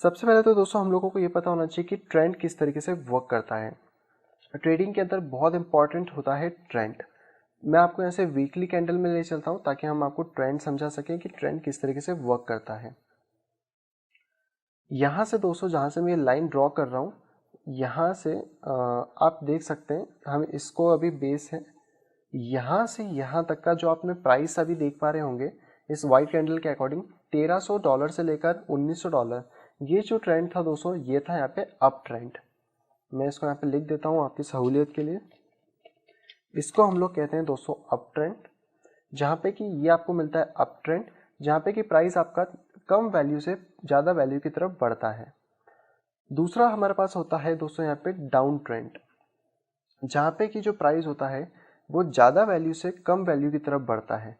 सबसे पहले तो दोस्तों हम लोगों को ये पता होना चाहिए कि ट्रेंड किस तरीके से वर्क करता है। ट्रेडिंग के अंदर बहुत इंपॉर्टेंट होता है ट्रेंड। मैं आपको यहाँ से वीकली कैंडल में ले चलता हूँ ताकि हम आपको ट्रेंड समझा सकें कि ट्रेंड किस तरीके से वर्क करता है। यहाँ से दोस्तों जहाँ से मैं ये लाइन ड्रॉ कर रहा हूँ, यहाँ से आप देख सकते हैं हम इसको अभी बेस है, यहाँ से यहाँ तक का जो आपने प्राइस अभी देख पा रहे होंगे इस वाइट कैंडल के अकॉर्डिंग $1300 से लेकर $1900, ये जो ट्रेंड था दोस्तों ये था यहाँ पे अप ट्रेंड। मैं इसको यहाँ पे लिख देता हूँ आपकी सहूलियत के लिए। इसको हम लोग कहते हैं दोस्तों अप ट्रेंड, जहाँ पे कि ये आपको मिलता है अप ट्रेंड, जहाँ पे कि प्राइस आपका कम वैल्यू से ज़्यादा वैल्यू की तरफ बढ़ता है। दूसरा हमारे पास होता है दोस्तों यहाँ पे डाउन ट्रेंड, जहाँ पे कि जो प्राइस होता है वो ज़्यादा वैल्यू से कम वैल्यू की तरफ बढ़ता है,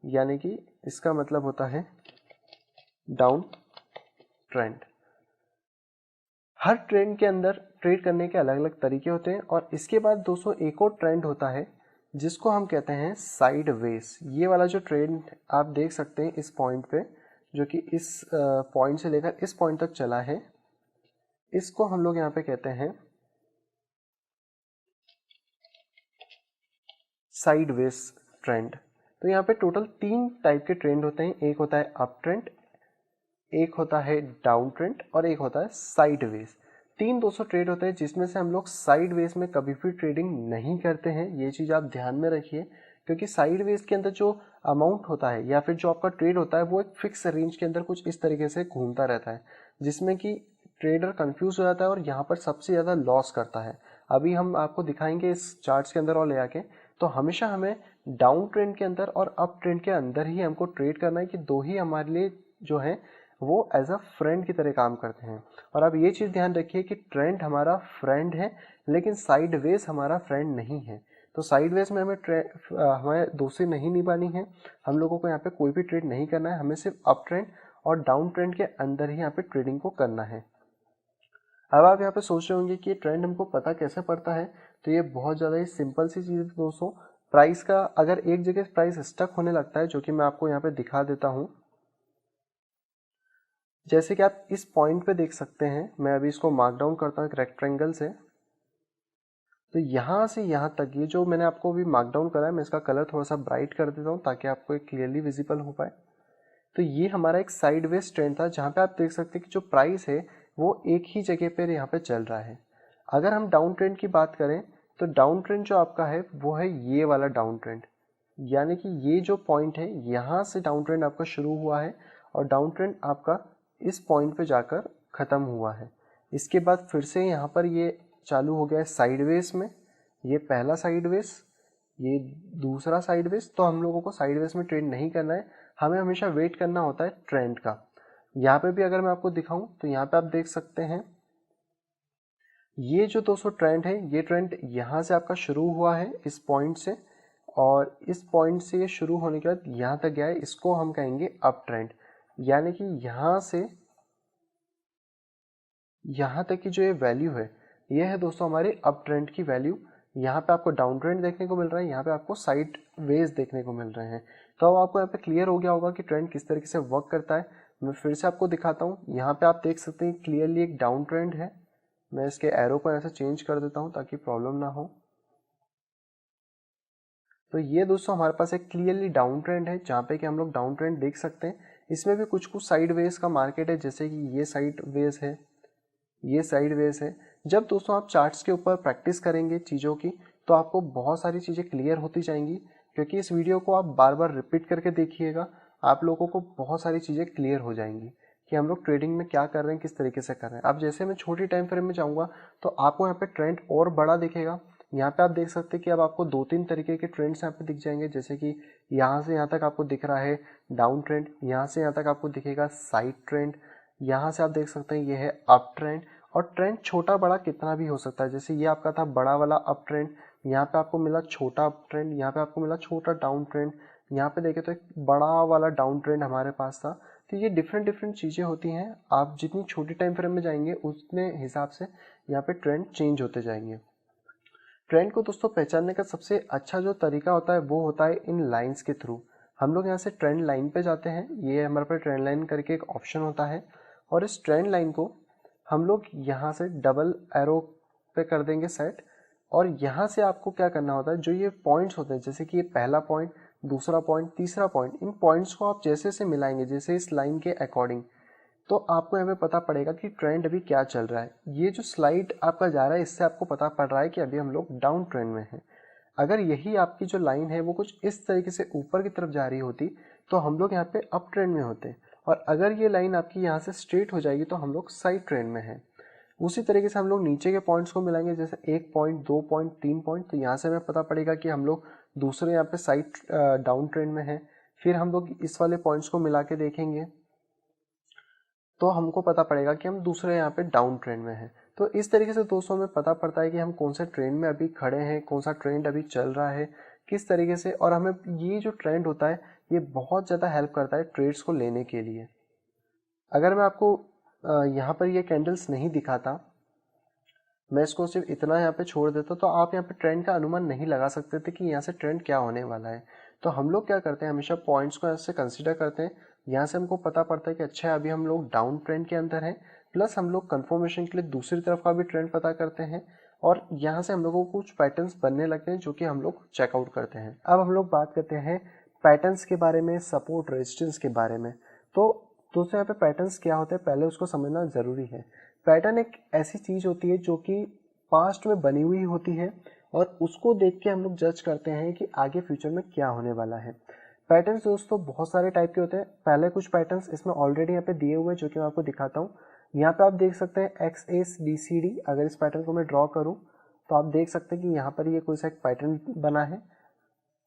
यानी कि इसका मतलब होता है डाउन ट्रेंड। हर ट्रेंड के अंदर ट्रेड करने के अलग अलग तरीके होते हैं। और इसके बाद दोस्तों एक और ट्रेंड होता है जिसको हम कहते हैं साइडवेज। ये वाला जो ट्रेंड आप देख सकते हैं इस पॉइंट पे, जो कि इस पॉइंट से लेकर इस पॉइंट तक चला है, इसको हम लोग यहाँ पे कहते हैं साइडवेज ट्रेंड। तो यहाँ पे टोटल 3 टाइप के ट्रेंड होते हैं। एक होता है अप ट्रेंड, एक होता है डाउन ट्रेंड और एक होता है साइडवेज। 3 200 ट्रेड होते हैं जिसमें से हम लोग साइडवेज में कभी भी ट्रेडिंग नहीं करते हैं। ये चीज़ आप ध्यान में रखिए, क्योंकि साइडवेज के अंदर जो अमाउंट होता है या फिर जो आपका ट्रेड होता है वो एक फिक्स रेंज के अंदर कुछ इस तरीके से घूमता रहता है, जिसमें कि ट्रेडर कंफ्यूज हो जाता है और यहाँ पर सबसे ज़्यादा लॉस करता है। अभी हम आपको दिखाएंगे इस चार्ट्स के अंदर और ले आके। तो हमेशा हमें डाउन ट्रेंड के अंदर और अप ट्रेंड के अंदर ही हमको ट्रेड करना है, कि दो ही हमारे लिए जो है वो एज अ फ्रेंड की तरह काम करते हैं। और आप ये चीज़ ध्यान रखिए कि ट्रेंड हमारा फ्रेंड है लेकिन साइडवेज हमारा फ्रेंड नहीं है। तो साइडवेज में हमें दोस्ती नहीं निभानी है, हम लोगों को यहाँ पे कोई भी ट्रेड नहीं करना है, हमें सिर्फ अप ट्रेंड और डाउन ट्रेंड के अंदर ही यहाँ पे ट्रेडिंग को करना है। अब आप यहाँ पे सोच रहे होंगे कि ट्रेंड हमको पता कैसे पड़ता है। तो ये बहुत ज़्यादा ही सिंपल सी चीज़ है दोस्तों। प्राइस का अगर एक जगह प्राइस स्टक होने लगता है, जो कि मैं आपको यहाँ पे दिखा देता हूँ, जैसे कि आप इस पॉइंट पे देख सकते हैं, मैं अभी इसको मार्क डाउन करता हूँ एक रेक्टेंगल से। तो यहाँ से यहाँ तक ये जो मैंने आपको अभी मार्क डाउन करा है, मैं इसका कलर थोड़ा सा ब्राइट कर देता हूँ ताकि आपको एक क्लियरली विजिबल हो पाए। तो ये हमारा एक साइडवेज ट्रेंड था, जहाँ पे आप देख सकते हैं कि जो प्राइस है वो एक ही जगह पर यहाँ पे चल रहा है। अगर हम डाउन ट्रेंड की बात करें तो डाउन ट्रेंड जो आपका है वो है ये वाला डाउन ट्रेंड, यानी कि ये जो पॉइंट है यहाँ से डाउन ट्रेंड आपका शुरू हुआ है और डाउन ट्रेंड आपका इस पॉइंट पे जाकर ख़त्म हुआ है। इसके बाद फिर से यहाँ पर ये चालू हो गया है साइडवेज में, ये पहला साइडवेज, ये दूसरा साइडवेज। तो हम लोगों को साइडवेज में ट्रेड नहीं करना है, हमें हमेशा वेट करना होता है ट्रेंड का। यहाँ पे भी अगर मैं आपको दिखाऊं तो यहाँ पे आप देख सकते हैं ये जो 200 ट्रेंड है, ये ट्रेंड यहाँ से आपका शुरू हुआ है इस पॉइंट से, और इस पॉइंट से ये शुरू होने के बाद यहाँ तक गया है, इसको हम कहेंगे अप ट्रेंड। यानी कि यहाँ से यहाँ तक की जो ये वैल्यू है, ये है दोस्तों हमारे अप ट्रेंड की वैल्यू। यहाँ पे आपको डाउन ट्रेंड देखने को मिल रहा है, यहाँ पे आपको साइड वेज देखने को मिल रहे हैं। तो अब आपको यहाँ पे क्लियर हो गया होगा कि ट्रेंड किस तरीके से वर्क करता है। मैं फिर से आपको दिखाता हूँ, यहाँ पे आप देख सकते हैं क्लियरली एक डाउन ट्रेंड है। मैं इसके एरो को ऐसे चेंज कर देता हूँ ताकि प्रॉब्लम ना हो। तो ये दोस्तों हमारे पास एक क्लियरली डाउन ट्रेंड है, जहाँ पे कि हम लोग डाउन ट्रेंड देख सकते हैं। इसमें भी कुछ कुछ साइड वेज का मार्केट है, जैसे कि ये साइड वेज है, ये साइड वेज है। जब दोस्तों आप चार्ट्स के ऊपर प्रैक्टिस करेंगे चीज़ों की, तो आपको बहुत सारी चीज़ें क्लियर होती जाएंगी। क्योंकि इस वीडियो को आप बार बार रिपीट करके देखिएगा, आप लोगों को बहुत सारी चीज़ें क्लियर हो जाएंगी कि हम लोग ट्रेडिंग में क्या कर रहे हैं, किस तरीके से कर रहे हैं। अब जैसे मैं छोटी टाइम फ्रेम में जाऊँगा तो आपको यहाँ पे ट्रेंड और बड़ा दिखेगा। यहाँ पे आप देख सकते हैं कि अब आपको 2-3 तरीके के ट्रेंड्स यहाँ पे दिख जाएंगे, जैसे कि यहाँ से यहाँ तक आपको दिख रहा है डाउन ट्रेंड, यहाँ से यहाँ तक आपको दिखेगा साइड ट्रेंड, यहाँ से आप देख सकते हैं ये है अप ट्रेंड। और ट्रेंड छोटा बड़ा कितना भी हो सकता है, जैसे ये आपका था बड़ा वाला अप ट्रेंड, यहाँ पे आपको मिला छोटा अप ट्रेंड, यहाँ पे आपको मिला छोटा डाउन ट्रेंड, यहाँ पे देखें तो एक बड़ा वाला डाउन ट्रेंड हमारे पास था। तो ये डिफरेंट डिफरेंट चीज़ें होती हैं। आप जितनी छोटी टाइम फ्रेम में जाएंगे उतने हिसाब से यहाँ पे ट्रेंड चेंज होते जाएंगे। ट्रेंड को दोस्तों पहचानने का सबसे अच्छा जो तरीका होता है वो होता है इन लाइंस के थ्रू। हम लोग यहाँ से ट्रेंड लाइन पे जाते हैं, ये हमारे पास ट्रेंड लाइन करके एक ऑप्शन होता है, और इस ट्रेंड लाइन को हम लोग यहाँ से डबल एरो पे कर देंगे सेट। और यहाँ से आपको क्या करना होता है, जो ये पॉइंट्स होते हैं जैसे कि ये पहला पॉइंट, दूसरा पॉइंट, तीसरा पॉइंट, इन पॉइंट्स को आप जैसे से मिलाएंगे जैसे इस लाइन के अकॉर्डिंग, तो आपको यहाँ पे पता पड़ेगा कि ट्रेंड अभी क्या चल रहा है। ये जो स्लाइड आपका जा रहा है इससे आपको पता पड़ रहा है कि अभी हम लोग डाउन ट्रेंड में हैं। अगर यही आपकी जो लाइन है वो कुछ इस तरीके से ऊपर की तरफ जा रही होती तो हम लोग यहाँ पे अप ट्रेंड में होते, और अगर ये लाइन आपकी यहाँ से स्ट्रेट हो जाएगी तो हम लोग साइड ट्रेंड में हैं। उसी तरीके से हम लोग नीचे के पॉइंट्स को मिलाएंगे जैसे 1 पॉइंट, 2 पॉइंट, 3 पॉइंट, तो यहाँ से हमें पता पड़ेगा कि हम लोग दूसरे यहाँ पे साइड डाउन ट्रेंड में हैं। फिर हम लोग इस वाले पॉइंट्स को मिला के देखेंगे तो हमको पता पड़ेगा कि हम दूसरे यहाँ पे डाउन ट्रेंड में हैं। तो इस तरीके से दोस्तों हमें पता पड़ता है कि हम कौन से ट्रेंड में अभी खड़े हैं, कौन सा ट्रेंड अभी चल रहा है, किस तरीके से। और हमें ये जो ट्रेंड होता है ये बहुत ज़्यादा हेल्प करता है ट्रेड्स को लेने के लिए। अगर मैं आपको यहाँ पर ये कैंडल्स नहीं दिखाता, मैं इसको सिर्फ इतना यहाँ पे छोड़ देता तो आप यहाँ पे ट्रेंड का अनुमान नहीं लगा सकते थे कि यहाँ से ट्रेंड क्या होने वाला है। तो हम लोग क्या करते हैं, हमेशा पॉइंट्स को ऐसे कंसीडर करते हैं। यहाँ से हमको पता पड़ता है कि अच्छा अभी हम लोग डाउन ट्रेंड के अंदर हैं, प्लस हम लोग कंफर्मेशन के लिए दूसरी तरफ का भी ट्रेंड पता करते हैं, और यहाँ से हम लोगों को कुछ पैटर्न्स बनने लगते हैं जो कि हम लोग चेकआउट करते हैं। अब हम लोग बात करते हैं पैटर्न्स के बारे में, सपोर्ट रेजिस्टेंस के बारे में। तो दोस्तों यहाँ पे पैटर्न्स क्या होते हैं पहले उसको समझना ज़रूरी है। पैटर्न एक ऐसी चीज़ होती है जो कि पास्ट में बनी हुई होती है और उसको देख के हम लोग जज करते हैं कि आगे फ्यूचर में क्या होने वाला है। पैटर्न्स दोस्तों बहुत सारे टाइप के होते हैं। पहले कुछ पैटर्न्स इसमें ऑलरेडी यहाँ पे दिए हुए हैं जो कि मैं आपको दिखाता हूँ। यहाँ पे आप देख सकते हैं XACD। अगर इस पैटर्न को मैं ड्रॉ करूँ तो आप देख सकते हैं कि यहाँ पर ये कोई सा एक पैटर्न बना है।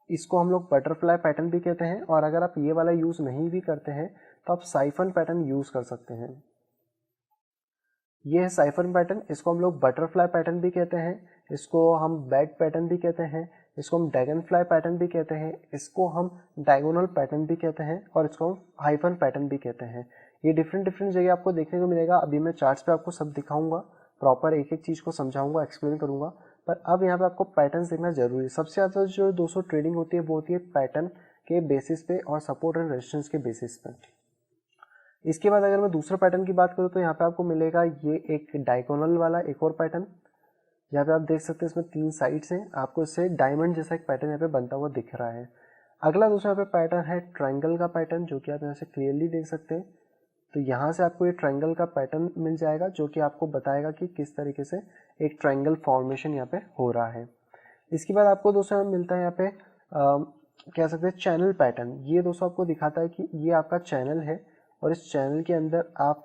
इसको हम लोग बटरफ्लाई पैटर्न भी कहते हैं, और अगर आप ये वाला यूज़ नहीं भी करते हैं तो आप साइफन पैटर्न यूज़ कर सकते हैं। ये है साइफन पैटर्न, इसको हम लोग बटरफ्लाई पैटर्न भी कहते हैं, इसको हम बैग पैटर्न भी कहते हैं, इसको हम ड्रैगन फ्लाई पैटर्न भी कहते हैं, इसको हम डायगोनल पैटर्न भी कहते हैं, और इसको हम हाइफन पैटर्न भी कहते हैं। ये डिफरेंट डिफरेंट जगह आपको देखने को मिलेगा। अभी मैं चार्ट्स पे आपको सब दिखाऊंगा, प्रॉपर एक एक चीज़ को समझाऊंगा, एक्सप्लेन करूंगा, पर अब यहाँ पे आपको पैटर्न देखना जरूरी है। सबसे ज़्यादा जो दोस्तों ट्रेडिंग होती है वो होती है पैटर्न के बेसिस पे और सपोर्ट एंड रेजिस्टेंस के बेसिस पे। इसके बाद अगर मैं दूसरे पैटर्न की बात करूँ तो यहाँ पे आपको मिलेगा ये एक डायगोनल वाला एक और पैटर्न। यहाँ पे आप देख सकते हैं इसमें 3 साइड्स हैं, आपको इससे डायमंड जैसा एक पैटर्न यहाँ पे बनता हुआ दिख रहा है। अगला दूसरा यहाँ पे पैटर्न है ट्रायंगल का पैटर्न, जो कि आप यहाँ से क्लियरली देख सकते हैं। तो यहाँ से आपको ये ट्रायंगल का पैटर्न मिल जाएगा जो कि आपको बताएगा कि किस तरीके से एक ट्रायंगल फॉर्मेशन यहाँ पे हो रहा है। इसके बाद आपको दोस्तों मिलता है यहाँ पे कह सकते हैं चैनल पैटर्न। ये दोस्तों आपको दिखाता है कि ये आपका चैनल है और इस चैनल के अंदर आप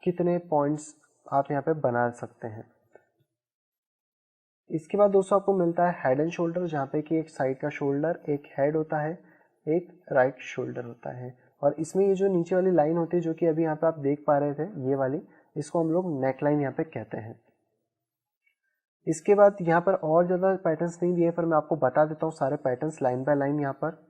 कितने पॉइंट्स आप यहाँ पे बना सकते हैं। इसके बाद दोस्तों आपको मिलता है हेड एंड शोल्डर, जहाँ पे कि एक साइड का शोल्डर, एक हेड होता है, एक राइट शोल्डर होता है, और इसमें ये जो नीचे वाली लाइन होती है जो कि अभी यहाँ पे आप देख पा रहे थे ये वाली, इसको हम लोग नेक लाइन यहाँ पे कहते हैं। इसके बाद यहाँ पर और ज़्यादा पैटर्न्स नहीं दिए पर मैं आपको बता देता हूँ सारे पैटर्न्स लाइन बाय लाइन। यहाँ पर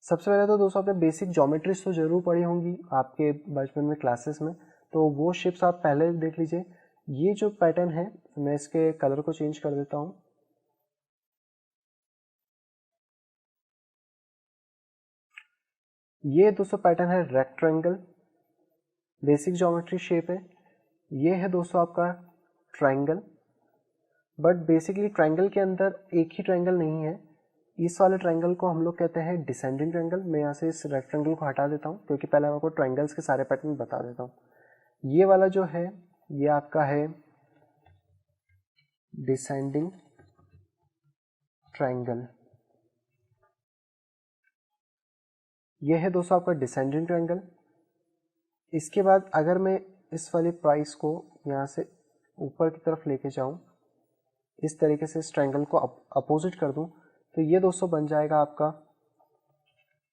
सबसे पहले तो दोस्तों आपने बेसिक ज्योमेट्रीज तो जरूर पढ़ी होंगी आपके बचपन में क्लासेस में, तो वो शेप्स आप पहले देख लीजिए। ये जो पैटर्न है मैं इसके कलर को चेंज कर देता हूँ। ये दोस्तों पैटर्न है रेक्टेंगल, बेसिक ज्योमेट्री शेप है। ये है दोस्तों आपका ट्रायंगल, बट बेसिकली ट्रायंगल के अंदर एक ही ट्रायंगल नहीं है। इस वाले ट्रायंगल को हम लोग कहते हैं डिसेंडिंग ट्रायंगल। मैं यहाँ से इस रेक्टेंगल को हटा देता हूँ क्योंकि पहले मैं आपको ट्रायंगल्स के सारे पैटर्न बता देता हूँ। ये वाला जो है ये आपका है डिसेंडिंग ट्रायंगल। ये है दोस्तों आपका डिसेंडिंग ट्रायंगल। इसके बाद अगर मैं इस वाली प्राइस को यहाँ से ऊपर की तरफ लेके जाऊँ, इस तरीके से इस ट्रायंगल को अपोजिट कर दूँ, तो ये दोस्तों बन जाएगा आपका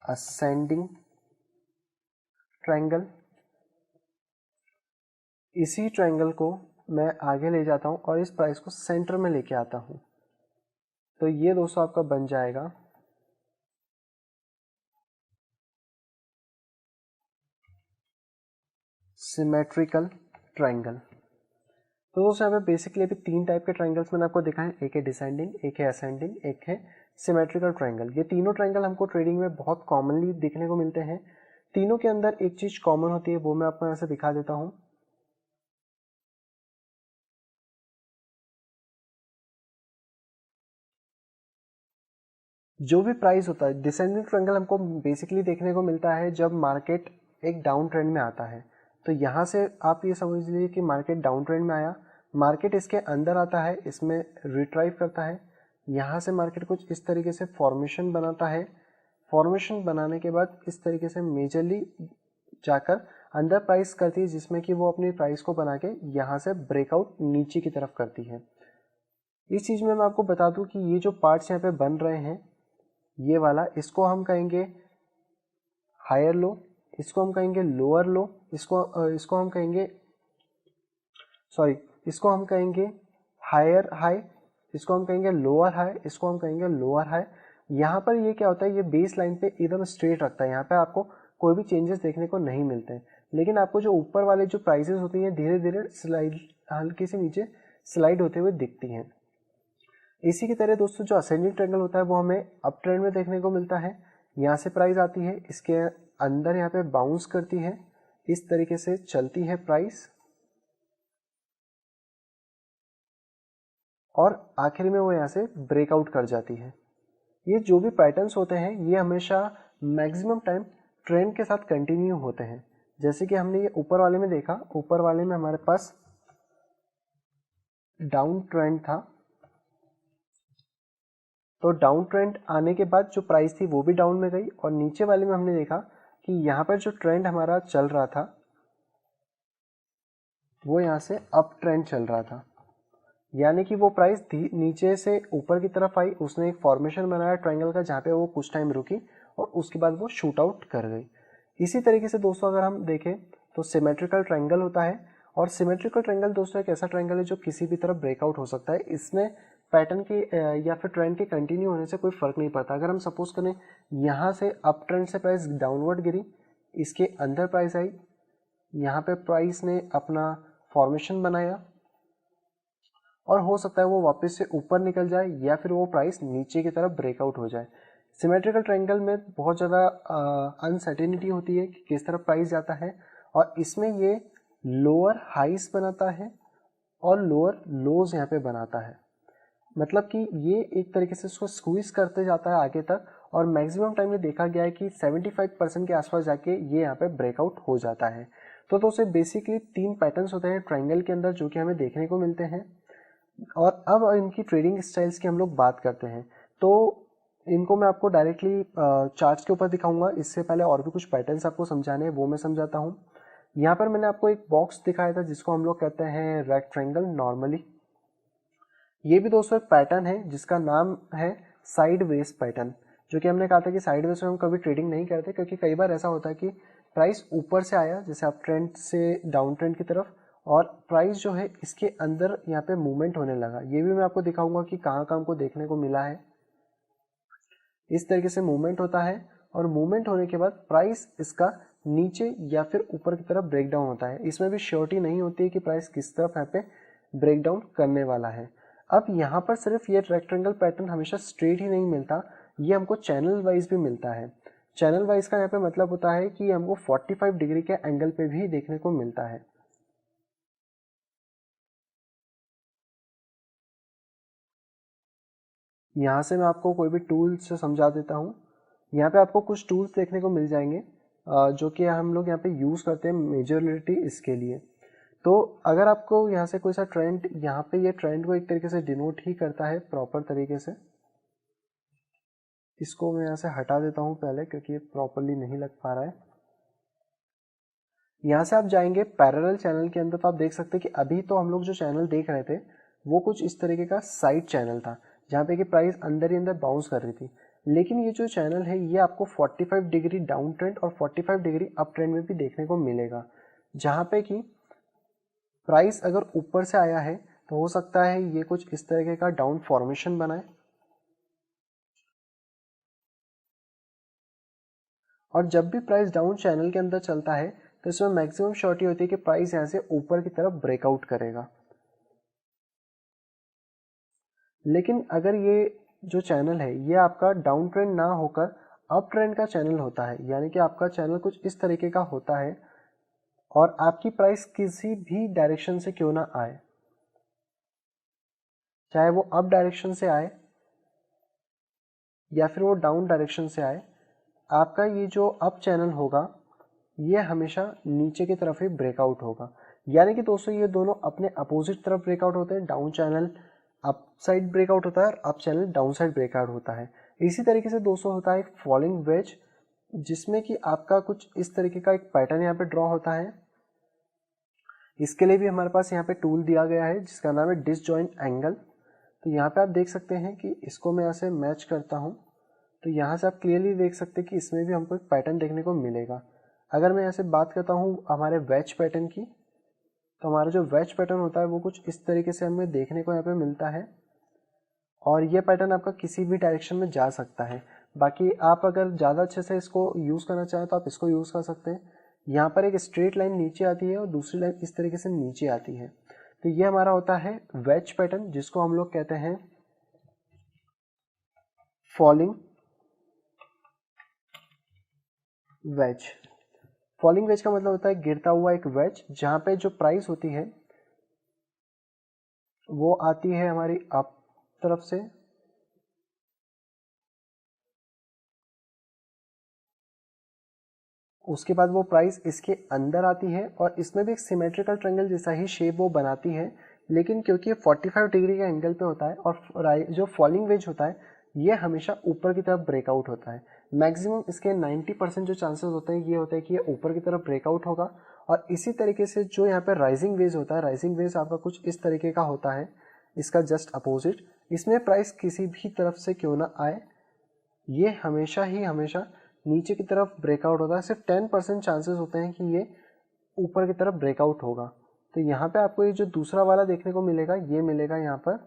असेंडिंग ट्रायंगल। इसी ट्रायंगल को मैं आगे ले जाता हूँ और इस प्राइस को सेंटर में लेके आता हूँ, तो ये दोस्तों आपका बन जाएगा सिमेट्रिकल ट्रायंगल। तो दोस्तों यहाँ पे बेसिकली अभी 3 टाइप के ट्रायंगल्स मैंने आपको दिखाए, एक है डिसेंडिंग, एक है असेंडिंग, एक है सिमेट्रिकल ट्रायंगल। ये तीनों ट्रायंगल हमको ट्रेडिंग में बहुत कॉमनली देखने को मिलते हैं। तीनों के अंदर एक चीज कॉमन होती है, वो मैं आपको यहाँ से दिखा देता हूँ। जो भी प्राइस होता है, डिसेंडिंग ट्रायंगल हमको बेसिकली देखने को मिलता है जब मार्केट एक डाउन ट्रेंड में आता है। तो यहाँ से आप ये समझ लीजिए कि मार्केट डाउन ट्रेंड में आया, मार्केट इसके अंदर आता है, इसमें रिट्राइव करता है, यहाँ से मार्केट कुछ इस तरीके से फॉर्मेशन बनाता है, फॉर्मेशन बनाने के बाद इस तरीके से मेजरली जाकर अंदर प्राइस करती है, जिसमें कि वो अपनी प्राइस को बना के यहाँ से ब्रेकआउट नीचे की तरफ करती है। इस चीज़ में मैं आपको बता दूं कि ये जो पार्ट्स यहाँ पे बन रहे हैं, ये वाला, इसको हम कहेंगे हायर लो, इसको हम कहेंगे लोअर लो, इसको हम कहेंगे इसको हम कहेंगे हायर हाई, इसको हम कहेंगे लोअर हाई, इसको हम कहेंगे लोअर हाई। यहाँ पर ये क्या होता है, ये बेस लाइन पे एकदम स्ट्रेट रखता है, यहाँ पे आपको कोई भी चेंजेस देखने को नहीं मिलते हैं। लेकिन आपको जो ऊपर वाले जो प्राइसेस होती हैं धीरे धीरे स्लाइड, हल्की से नीचे स्लाइड होते हुए दिखती हैं। इसी की तरह दोस्तों जो असेंडिंग ट्रायंगल होता है वो हमें अप ट्रेंड में देखने को मिलता है। यहाँ से प्राइस आती है, इसके अंदर यहाँ पे बाउंस करती है, इस तरीके से चलती है प्राइस, और आखिर में वो यहाँ से ब्रेकआउट कर जाती है। ये जो भी पैटर्न्स होते हैं ये हमेशा मैक्सिमम टाइम ट्रेंड के साथ कंटिन्यू होते हैं। जैसे कि हमने ये ऊपर वाले में देखा, ऊपर वाले में हमारे पास डाउन ट्रेंड था, तो डाउन ट्रेंड आने के बाद जो प्राइस थी वो भी डाउन में गई, और नीचे वाले में हमने देखा कि यहाँ पर जो ट्रेंड हमारा चल रहा था वो यहाँ से अप ट्रेंड चल रहा था, यानी कि वो प्राइस नीचे से ऊपर की तरफ आई, उसने एक फॉर्मेशन बनाया ट्रायंगल का जहाँ पे वो कुछ टाइम रुकी और उसके बाद वो शूट आउट कर गई। इसी तरीके से दोस्तों अगर हम देखें तो सिमेट्रिकल ट्रायंगल होता है, और सिमेट्रिकल ट्रायंगल दोस्तों एक ऐसा ट्रायंगल है जो किसी भी तरफ ब्रेकआउट हो सकता है। इसमें पैटर्न की या फिर ट्रेंड के कंटिन्यू होने से कोई फर्क नहीं पड़ता। अगर हम सपोज करें यहाँ से अप ट्रेंड से प्राइस डाउनवर्ड गिरी, इसके अंदर प्राइस आई, यहाँ पे प्राइस ने अपना फॉर्मेशन बनाया, और हो सकता है वो वापस से ऊपर निकल जाए या फिर वो प्राइस नीचे की तरफ ब्रेकआउट हो जाए। सिमेट्रिकल ट्रायंगल में बहुत ज़्यादा अनसर्टेनिटी होती है कि किस तरफ प्राइस जाता है, और इसमें ये लोअर हाइस बनाता है और लोअर लोज यहाँ पे बनाता है। मतलब कि ये एक तरीके से इसको स्क्वीज करते जाता है आगे तक, और मैक्सिमम टाइम में देखा गया है कि 75% के आसपास जाके ये यहाँ पे ब्रेकआउट हो जाता है। तो दोस्तों बेसिकली 3 पैटर्न्स होते हैं ट्रायंगल के अंदर जो कि हमें देखने को मिलते हैं। और अब इनकी ट्रेडिंग स्टाइल्स की हम लोग बात करते हैं, तो इनको मैं आपको डायरेक्टली चार्ट्स के ऊपर दिखाऊंगा। इससे पहले और भी कुछ पैटर्न्स आपको समझाने हैं, वो मैं समझाता हूँ। यहाँ पर मैंने आपको एक बॉक्स दिखाया था जिसको हम लोग कहते हैं रेक्टेंगल नॉर्मली। ये भी दोस्तों एक पैटर्न है जिसका नाम है साइडवेज पैटर्न, जो कि हमने कहा था कि साइडवेज में हम कभी ट्रेडिंग नहीं करते, क्योंकि कई बार ऐसा होता है कि प्राइस ऊपर से आया जैसे अप ट्रेंड से डाउन ट्रेंड की तरफ, और प्राइस जो है इसके अंदर यहाँ पे मूवमेंट होने लगा। ये भी मैं आपको दिखाऊंगा कि कहाँ कहाँ हमको देखने को मिला है। इस तरीके से मूवमेंट होता है, और मूवमेंट होने के बाद प्राइस इसका नीचे या फिर ऊपर की तरफ ब्रेक डाउन होता है। इसमें भी श्योरिटी नहीं होती है कि प्राइस किस तरफ यहाँ पे ब्रेक डाउन करने वाला है। अब यहाँ पर सिर्फ ये रेक्टेंगल पैटर्न हमेशा स्ट्रेट ही नहीं मिलता, ये हमको चैनल वाइज भी मिलता है। चैनल वाइज का यहाँ पे मतलब होता है कि हमको 45 डिग्री के एंगल पे भी देखने को मिलता है। यहाँ से मैं आपको कोई भी टूल्स से समझा देता हूँ। यहाँ पे आपको कुछ टूल्स देखने को मिल जाएंगे जो कि हम लोग यहाँ पे यूज़ करते हैं मेजरलिटी इसके लिए। तो अगर आपको यहाँ से कोई सा ट्रेंड, यहाँ पे ये ट्रेंड को एक तरीके से डिनोट ही करता है प्रॉपर तरीके से। इसको मैं यहाँ से हटा देता हूँ पहले, क्योंकि ये प्रॉपरली नहीं लग पा रहा है। यहाँ से आप जाएंगे पैरेलल चैनल के अंदर, तो आप देख सकते हैं कि अभी तो हम लोग जो चैनल देख रहे थे वो कुछ इस तरीके का साइड चैनल था, जहाँ पे कि प्राइस अंदर ही अंदर बाउंस कर रही थी। लेकिन ये जो चैनल है ये आपको 45 डिग्री डाउन ट्रेंड और 45 डिग्री अप ट्रेंड में भी देखने को मिलेगा, जहाँ पे कि प्राइस अगर ऊपर से आया है तो हो सकता है ये कुछ इस तरीके का डाउन फॉर्मेशन बनाए, और जब भी प्राइस डाउन चैनल के अंदर चलता है तो इसमें मैक्सिमम श्योरिटी होती है कि प्राइस यहाँ से ऊपर की तरफ ब्रेकआउट करेगा। लेकिन अगर ये जो चैनल है ये आपका डाउन ट्रेंड ना होकर अप ट्रेंड का चैनल होता है, यानी कि आपका चैनल कुछ इस तरीके का होता है और आपकी प्राइस किसी भी डायरेक्शन से क्यों ना आए, चाहे वो अप डायरेक्शन से आए या फिर वो डाउन डायरेक्शन से आए, आपका ये जो अप चैनल होगा ये हमेशा नीचे की तरफ ही ब्रेकआउट होगा। यानी कि दोस्तों ये दोनों अपने अपोजिट तरफ ब्रेकआउट होते हैं। Down channel up side breakout होता है और up channel down side breakout होता है। इसी तरीके से दोस्तों होता है एक फॉलिंग वेज, जिसमें कि आपका कुछ इस तरीके का एक पैटर्न यहाँ पे ड्रॉ होता है। इसके लिए भी हमारे पास यहाँ पे टूल दिया गया है जिसका नाम है डिसजॉइंट एंगल। तो यहाँ पे आप देख सकते हैं कि इसको मैं ऐसे मैच करता हूँ तो यहाँ से आप क्लियरली देख सकते हैं कि इसमें भी हमको एक पैटर्न देखने को मिलेगा। अगर मैं ऐसे बात करता हूँ हमारे वेज पैटर्न की, तो हमारा जो वेज पैटर्न होता है वो कुछ इस तरीके से हमें देखने को यहाँ पे मिलता है और ये पैटर्न आपका किसी भी डायरेक्शन में जा सकता है। बाकी आप अगर ज़्यादा अच्छे से इसको यूज़ करना चाहें तो आप इसको यूज़ कर सकते हैं। यहाँ पर एक स्ट्रेट लाइन नीचे आती है और दूसरी लाइन इस तरीके से नीचे आती है। तो ये हमारा होता है वेज पैटर्न, जिसको हम लोग कहते हैं फॉलिंग वेज। फॉलिंग वेज का मतलब होता है गिरता हुआ एक वेज, जहाँ पे जो प्राइस होती है वो आती है हमारी अप तरफ से उसके बाद वो प्राइस इसके अंदर आती है और इसमें भी एक सिमेट्रिकल ट्रायंगल जैसा ही शेप वो बनाती है, लेकिन क्योंकि 45 डिग्री का एंगल पे होता है और जो फॉलिंग वेज होता है ये हमेशा ऊपर की तरफ ब्रेकआउट होता है। मैक्सिमम इसके 90% जो चांसेस होते हैं ये होता है कि ये ऊपर की तरफ ब्रेकआउट होगा। और इसी तरीके से जो यहाँ पे राइजिंग वेज होता है, राइजिंग वेज आपका कुछ इस तरीके का होता है, इसका जस्ट अपोजिट। इसमें प्राइस किसी भी तरफ से क्यों ना आए, ये हमेशा ही हमेशा नीचे की तरफ ब्रेकआउट होता है। सिर्फ 10% चांसेस होते हैं कि ये ऊपर की तरफ ब्रेकआउट होगा। तो यहाँ पे आपको ये जो दूसरा वाला देखने को मिलेगा ये मिलेगा यहाँ पर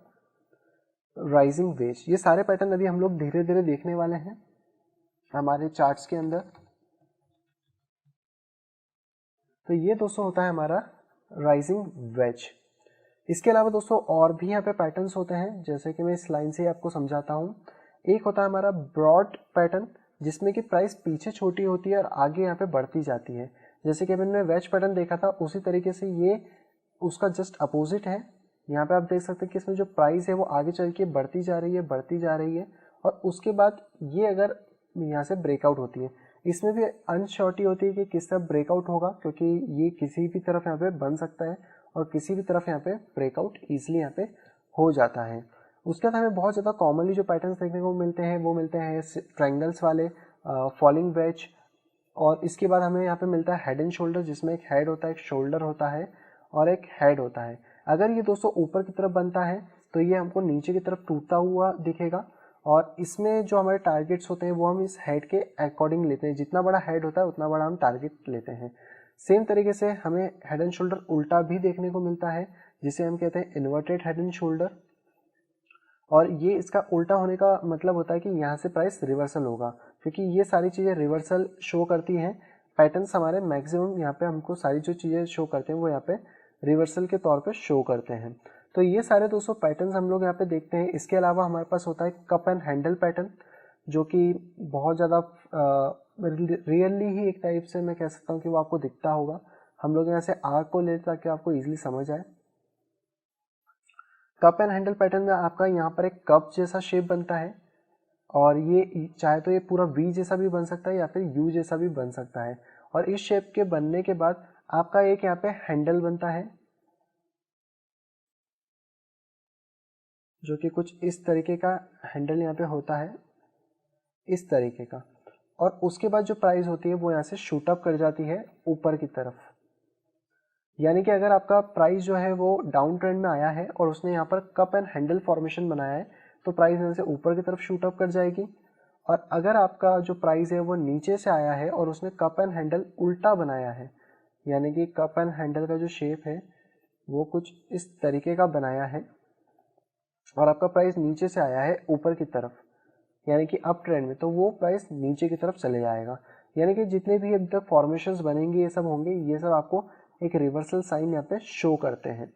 राइजिंग वेज। ये सारे पैटर्न अभी हम लोग धीरे धीरे देखने वाले हैं हमारे चार्ट्स के अंदर। तो ये दोस्तों होता है हमारा राइजिंग वेज। इसके अलावा दोस्तों और भी यहाँ पे पैटर्न्स होते हैं, जैसे कि मैं इस लाइन से आपको समझाता हूँ। एक होता है हमारा ब्रॉड पैटर्न, जिसमें कि प्राइस पीछे छोटी होती है और आगे यहाँ पे बढ़ती जाती है। जैसे कि मैंने वेज पैटर्न देखा था उसी तरीके से ये उसका जस्ट अपोजिट है। यहाँ पे आप देख सकते हैं कि इसमें जो प्राइस है वो आगे चल के बढ़ती जा रही है, बढ़ती जा रही है और उसके बाद ये अगर यहाँ से ब्रेकआउट होती है, इसमें भी अनश्योरिटी होती है कि किस तरफ ब्रेकआउट होगा, क्योंकि ये किसी भी तरफ यहाँ पे बन सकता है और किसी भी तरफ यहाँ पे ब्रेकआउट ईजिली यहाँ पे हो जाता है। उसके बाद हमें बहुत ज़्यादा कॉमनली जो पैटर्न्स देखने को मिलते हैं वो मिलते हैं ट्रायंगल्स वाले, फॉलिंग वेज। और इसके बाद हमें यहाँ पे मिलता है हेड एंड शोल्डर, जिसमें एक हेड होता है, एक शोल्डर होता है और एक हेड होता है। अगर ये दोस्तों ऊपर की तरफ बनता है तो ये हमको नीचे की तरफ टूटता हुआ दिखेगा और इसमें जो हमारे टारगेट्स होते हैं वो हम इस हेड के अकॉर्डिंग लेते हैं। जितना बड़ा हेड होता है उतना बड़ा हम टारगेट लेते हैं। सेम तरीके से हमें हेड एंड शोल्डर उल्टा भी देखने को मिलता है, जिसे हम कहते हैं इन्वर्टेड हेड एंड शोल्डर। और ये इसका उल्टा होने का मतलब होता है कि यहाँ से प्राइस रिवर्सल होगा, क्योंकि ये सारी चीज़ें रिवर्सल शो करती हैं। पैटर्न्स हमारे मैक्सिमम यहाँ पे हमको सारी जो चीज़ें शो करते हैं वो यहाँ पे रिवर्सल के तौर पे शो करते हैं। तो ये सारे दोस्तों पैटर्न्स हम लोग यहाँ पे देखते हैं। इसके अलावा हमारे पास होता है कप एंड हैंडल पैटर्न, जो कि बहुत ज़्यादा रियली ही एक टाइप से मैं कह सकता हूँ कि वो आपको दिखता होगा। हम लोग यहाँ से आर्क को लेते ताकि आपको ईजिली समझ आए। कप एंड हैंडल पैटर्न में आपका यहाँ पर एक कप जैसा शेप बनता है और ये चाहे तो ये पूरा वी जैसा भी बन सकता है या फिर यू जैसा भी बन सकता है। और इस शेप के बनने के बाद आपका एक यहाँ पे हैंडल बनता है, जो कि कुछ इस तरीके का हैंडल यहाँ पे होता है, इस तरीके का। और उसके बाद जो प्राइस होती है वो यहाँ से शूट अप कर जाती है ऊपर की तरफ। यानी कि अगर आपका प्राइस जो है वो डाउन ट्रेंड में आया है और उसने यहाँ पर कप एंड हैंडल फॉर्मेशन बनाया है तो प्राइस यहाँ से ऊपर की तरफ शूट अप कर जाएगी। और अगर आपका जो प्राइस है वो नीचे से आया है और उसने कप एंड हैंडल उल्टा बनाया है, यानी कि कप एंड हैंडल का जो शेप है वो कुछ इस तरीके का बनाया है और आपका प्राइस नीचे से आया है ऊपर की तरफ, यानी कि अप ट्रेंड में, तो वो प्राइस नीचे की तरफ चले जाएगा। यानी कि जितने भी अभी तक फॉर्मेशंस बनेंगे ये सब होंगे, ये सब आपको एक रिवर्सल साइन यहाँ पे शो करते हैं।